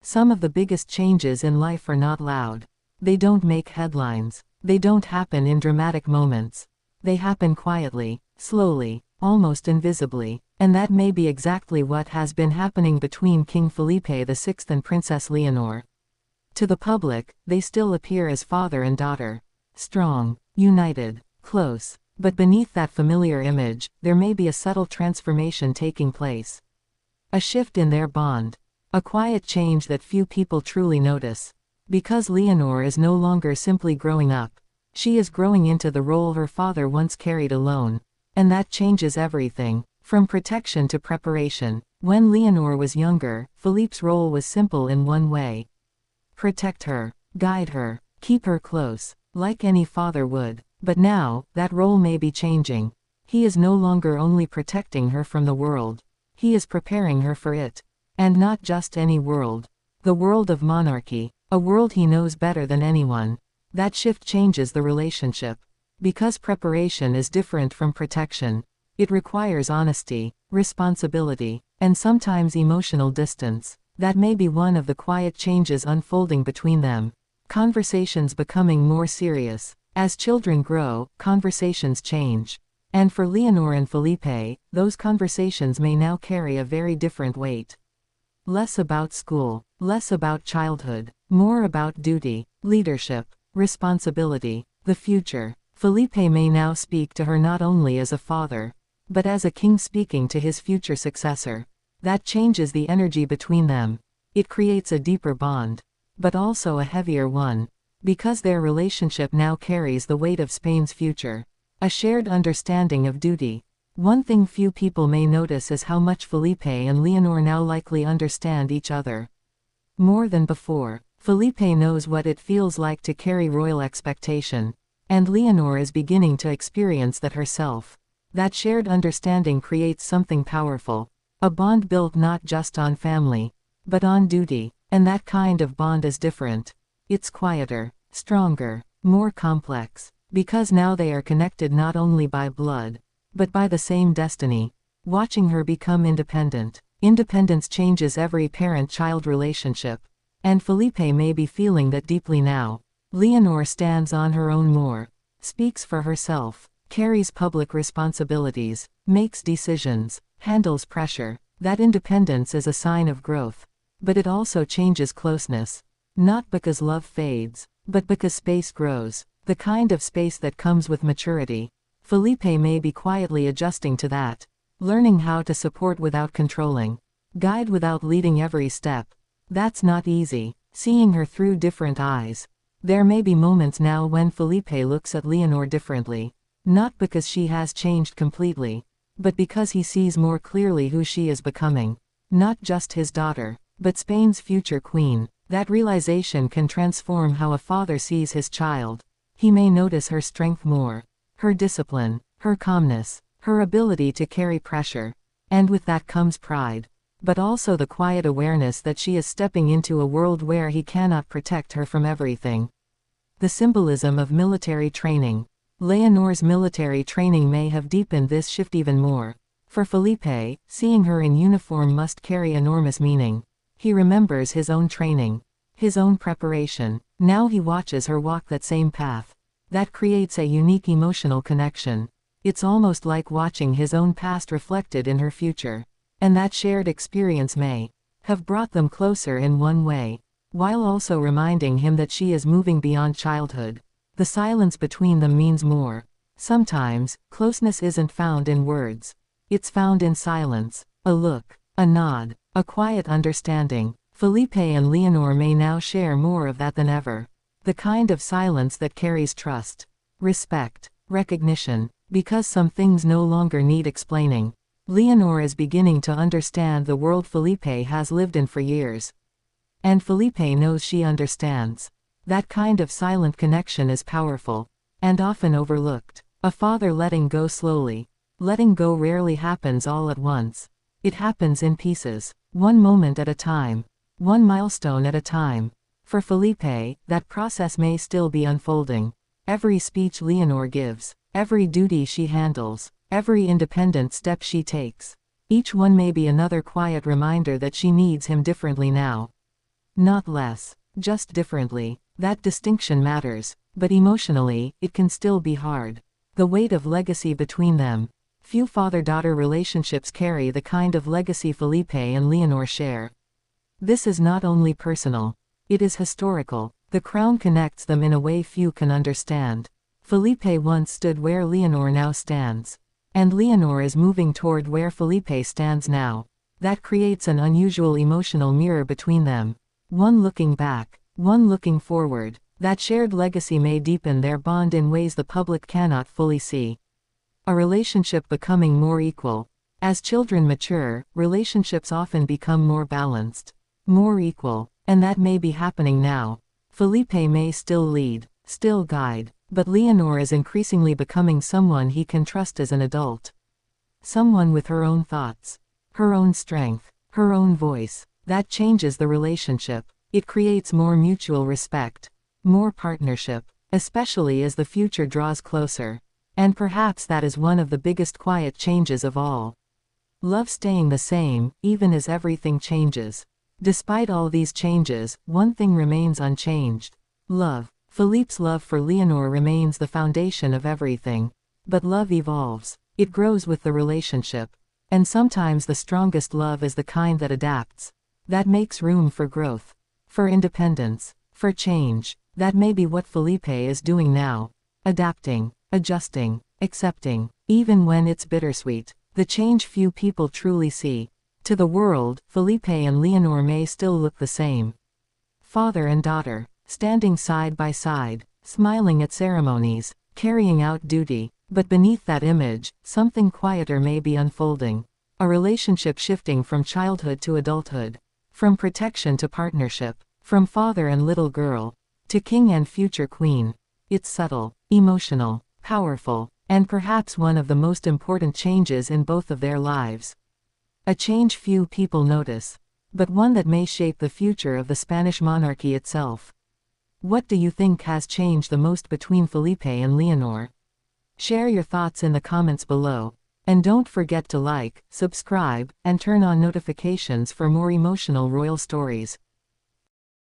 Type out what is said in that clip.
Some of the biggest changes in life are not loud. They don't make headlines. They don't happen in dramatic moments. They happen quietly, slowly, almost invisibly, and that may be exactly what has been happening between King Felipe VI and Princess Leonor. To the public, they still appear as father and daughter. Strong, united, close. But beneath that familiar image, there may be a subtle transformation taking place. A shift in their bond. A quiet change that few people truly notice. Because Leonor is no longer simply growing up. She is growing into the role her father once carried alone. And that changes everything, from protection to preparation. When Leonor was younger, Philippe's role was simple in one way. Protect her, guide her, keep her close, like any father would. But now, that role may be changing. He is no longer only protecting her from the world. He is preparing her for it. And not just any world. The world of monarchy. A world he knows better than anyone. That shift changes the relationship. Because preparation is different from protection. It requires honesty, responsibility, and sometimes emotional distance. That may be one of the quiet changes unfolding between them. Conversations becoming more serious. As children grow, conversations change. And for Leonor and Felipe, those conversations may now carry a very different weight. Less about school, less about childhood, more about duty, leadership, responsibility, the future. Felipe may now speak to her not only as a father, but as a king speaking to his future successor. That changes the energy between them. It creates a deeper bond, but also a heavier one. Because their relationship now carries the weight of Spain's future. A shared understanding of duty. One thing few people may notice is how much Felipe and Leonor now likely understand each other. More than before, Felipe knows what it feels like to carry royal expectation. And Leonor is beginning to experience that herself. That shared understanding creates something powerful. A bond built not just on family, but on duty. And that kind of bond is different. It's quieter, stronger, more complex, because now they are connected not only by blood, but by the same destiny. Watching her become independent. Independence changes every parent-child relationship. And Felipe may be feeling that deeply now. Leonor stands on her own more, speaks for herself, carries public responsibilities, makes decisions, handles pressure. That independence is a sign of growth. But it also changes closeness. Not because love fades, but because space grows, the kind of space that comes with maturity. Felipe may be quietly adjusting to that, learning how to support without controlling, guide without leading every step. That's not easy, seeing her through different eyes. There may be moments now when Felipe looks at Leonor differently, not because she has changed completely, but because he sees more clearly who she is becoming. Not just his daughter, but Spain's future queen. That realization can transform how a father sees his child. He may notice her strength more, her discipline, her calmness, her ability to carry pressure. And with that comes pride. But also the quiet awareness that she is stepping into a world where he cannot protect her from everything. The symbolism of military training. Leonor's military training may have deepened this shift even more. For Felipe, seeing her in uniform must carry enormous meaning. He remembers his own training, his own preparation. Now he watches her walk that same path. That creates a unique emotional connection. It's almost like watching his own past reflected in her future. And that shared experience may have brought them closer in one way, while also reminding him that she is moving beyond childhood. The silence between them means more. Sometimes, closeness isn't found in words. It's found in silence. A look, a nod, a quiet understanding. Felipe and Leonor may now share more of that than ever. The kind of silence that carries trust, respect, recognition. Because some things no longer need explaining. Leonor is beginning to understand the world Felipe has lived in for years. And Felipe knows she understands. That kind of silent connection is powerful, and often overlooked. A father letting go slowly. Letting go rarely happens all at once. It happens in pieces, one moment at a time, one milestone at a time. For Felipe, that process may still be unfolding. Every speech Leonor gives, every duty she handles, every independent step she takes. Each one may be another quiet reminder that she needs him differently now. Not less. Just differently. That distinction matters. But emotionally, it can still be hard. The weight of legacy between them. Few father-daughter relationships carry the kind of legacy Felipe and Leonor share. This is not only personal. It is historical. The crown connects them in a way few can understand. Felipe once stood where Leonor now stands. And Leonor is moving toward where Felipe stands now. That creates an unusual emotional mirror between them. One looking back, one looking forward. That shared legacy may deepen their bond in ways the public cannot fully see. A relationship becoming more equal. As children mature, relationships often become more balanced. More equal. And that may be happening now. Felipe may still lead, still guide, but Leonor is increasingly becoming someone he can trust as an adult. Someone with her own thoughts, her own strength, her own voice. That changes the relationship. It creates more mutual respect, more partnership, especially as the future draws closer. And perhaps that is one of the biggest quiet changes of all. Love staying the same, even as everything changes. Despite all these changes, one thing remains unchanged. Love. Philippe's love for Leonor remains the foundation of everything. But love evolves. It grows with the relationship. And sometimes the strongest love is the kind that adapts. That makes room for growth. For independence. For change. That may be what Felipe is doing now. Adapting. Adjusting. Accepting. Even when it's bittersweet. The change few people truly see. To the world, Felipe and Leonor may still look the same. Father and daughter. Standing side by side. Smiling at ceremonies. Carrying out duty. But beneath that image, something quieter may be unfolding. A relationship shifting from childhood to adulthood. From protection to partnership. From father and little girl. To king and future queen. It's subtle, emotional, powerful, and perhaps one of the most important changes in both of their lives. A change few people notice. But one that may shape the future of the Spanish monarchy itself. What do you think has changed the most between Felipe and Leonor? Share your thoughts in the comments below. And don't forget to like, subscribe, and turn on notifications for more emotional royal stories.